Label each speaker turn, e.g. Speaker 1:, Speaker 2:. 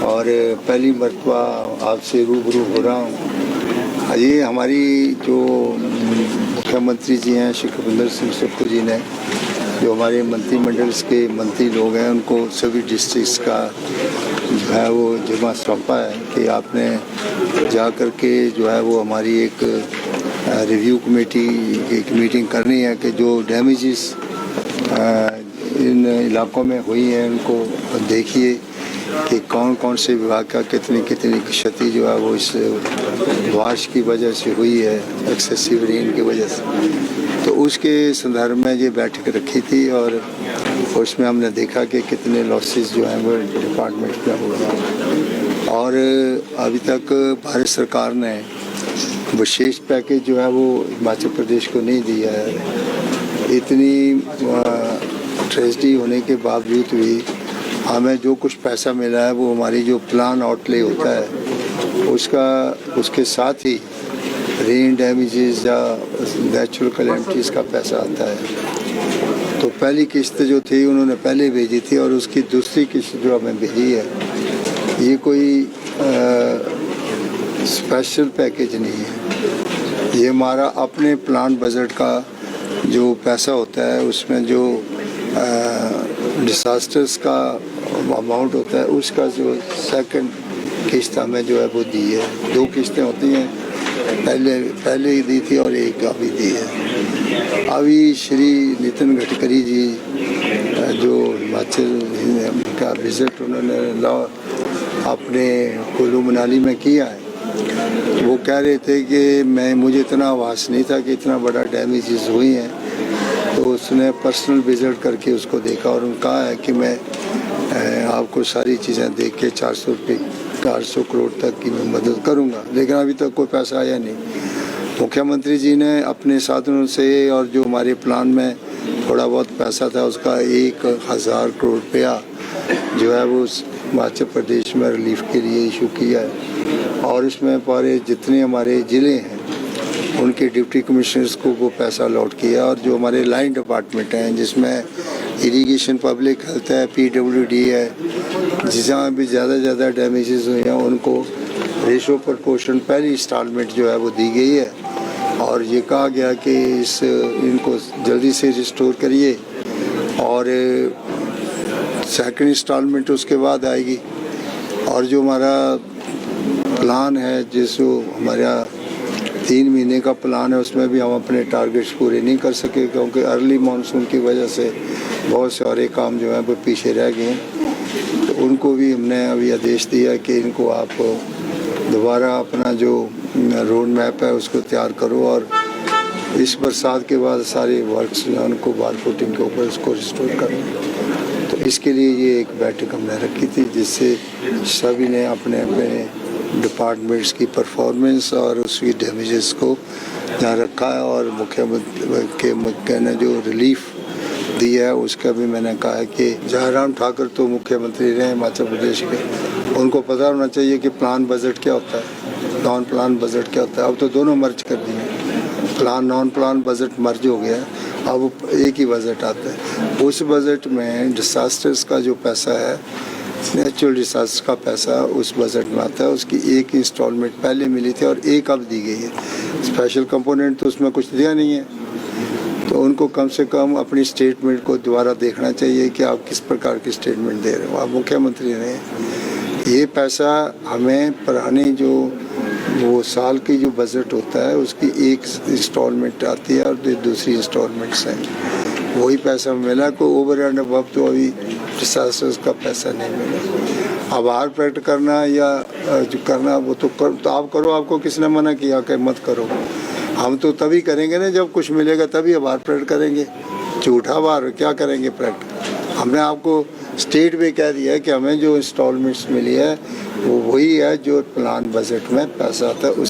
Speaker 1: और पहली मरतबा आपसे रूबरू हो रहा हूँ। ये हमारी जो मुख्यमंत्री जी हैं श्री कपिंदर सिंह सुक्खू जी ने, जो हमारे मंत्रिमंडल के मंत्री लोग हैं, उनको सभी डिस्ट्रिक्ट्स का है वो जिम्मा सौंपा है कि आपने जा कर के जो है वो हमारी एक रिव्यू कमेटी एक मीटिंग करनी है कि जो डैमेजेस इन इलाकों में हुई है उनको देखिए कि कौन कौन से विभाग का कितनी कितनी क्षति जो है वो इस बारिश की वजह से हुई है, एक्सेसिव रेन की वजह से। तो उसके संदर्भ में ये बैठक रखी थी और उसमें हमने देखा कि कितने लॉसेस जो हैं वो डिपार्टमेंट में हुए और अभी तक भारत सरकार ने विशेष पैकेज जो है वो हिमाचल प्रदेश को नहीं दिया है। इतनी ट्रेजेडी होने के बावजूद भी हमें जो कुछ पैसा मिला है वो हमारी जो प्लान आउटले होता है उसके साथ ही रेन डैमेजेस या नेचुरल कैलेमिटीज़ का पैसा आता है। तो पहली किस्त जो थी उन्होंने पहले भेजी थी और उसकी दूसरी किस्त जो हमें भेजी है, ये कोई स्पेशल पैकेज नहीं है। ये हमारा अपने प्लान बजट का जो पैसा होता है उसमें जो डिसास्टर्स का अमाउंट होता है उसका जो सेकंड किस्त हमें जो है वो दी है। 2 किस्तें होती हैं, पहले ही दी थी और एक अभी दी है। अभी श्री नितिन गडकरी जी जो हिमाचल का विजिट उन्होंने अपने कुल्लू मनाली में किया है, वो कह रहे थे कि मुझे इतना आभास नहीं था कि इतना बड़ा डैमेजेस हुई हैं। तो उसने पर्सनल विजिट करके उसको देखा और उन्होंने कहा है कि मैं आपको सारी चीज़ें देख के 400 करोड़ तक की मैं मदद करूंगा, लेकिन अभी तक कोई पैसा आया नहीं। मुख्यमंत्री जी ने अपने साधनों से और जो हमारे प्लान में थोड़ा बहुत पैसा था उसका 1000 करोड़ रुपया जो है वो हिमाचल प्रदेश में रिलीफ के लिए इशू किया है और इसमें पूरे जितने हमारे ज़िले हैं उनके डिप्टी कमिश्नर्स को वो पैसा अलॉट किया और जो हमारे लाइन डिपार्टमेंट हैं जिसमें इरिगेशन, पब्लिक हेल्थ है, PWD है, जहाँ भी ज़्यादा डैमेजेस हुए हैं उनको रेशो प्रपोर्शन पहली इंस्टॉलमेंट जो है वो दी गई है और ये कहा गया कि इनको जल्दी से रिस्टोर करिए और सेकंड इंस्टॉलमेंट उसके बाद आएगी। और जो हमारा प्लान है जिसको हमारा 3 महीने का प्लान है उसमें भी हम अपने टारगेट्स पूरे नहीं कर सके क्योंकि अर्ली मानसून की वजह से बहुत सारे काम जो हैं वो पीछे रह गए हैं। तो उनको भी हमने अभी आदेश दिया कि इनको आप दोबारा अपना जो रोड मैप है उसको तैयार करो और इस बरसात के बाद सारे वर्क्स जो हैं उनको बाल फुटिंग के ऊपर उसको रिस्टोर करो। तो इसके लिए ये एक बैठक हमने रखी थी जिससे सभी ने अपने अपने डिपार्टमेंट्स की परफॉर्मेंस और उसकी डैमेजेस को यहाँ रखा है और मुख्यमंत्री ने जो रिलीफ दी है उसका भी मैंने कहा है कि जयराम ठाकुर तो मुख्यमंत्री रहे हिमाचल प्रदेश के, उनको पता होना चाहिए कि प्लान बजट क्या होता है, नॉन प्लान बजट क्या होता है। अब तो दोनों मर्ज कर दिए, प्लान नॉन प्लान बजट मर्ज हो गया, अब एक ही बजट आता है। उस बजट में डिसास्टर्स का जो पैसा है, नेचुरल डिसास्टर का पैसा उस बजट में आता है। उसकी एक इंस्टॉलमेंट पहले मिली थी और एक अब दी गई है। स्पेशल कंपोनेंट तो उसमें कुछ दिया नहीं है, तो उनको कम से कम अपनी स्टेटमेंट को दोबारा देखना चाहिए कि आप किस प्रकार की स्टेटमेंट दे रहे हो। आप मुख्यमंत्री ने ये पैसा हमें पुराने जो वो साल की जो बजट होता है उसकी एक इंस्टॉलमेंट आती है और दूसरी इंस्टॉलमेंट्स हैं, वही पैसा मिला। को ओवर एंड अबव तो अभी डिसास्टर्स का पैसा नहीं मिला। आभार प्रकट करना या जो करना वो तो आप करो, आपको किसने मना किया कि मत करो। हम तो तभी करेंगे ना जब कुछ मिलेगा, तभी आभार प्रकट करेंगे। झूठा आभार क्या करेंगे प्रकट। हमने आपको स्टेट में कह दिया है कि हमें जो इंस्टॉलमेंट्स मिली है वो वही है जो प्लान बजट में पैसा आता है उस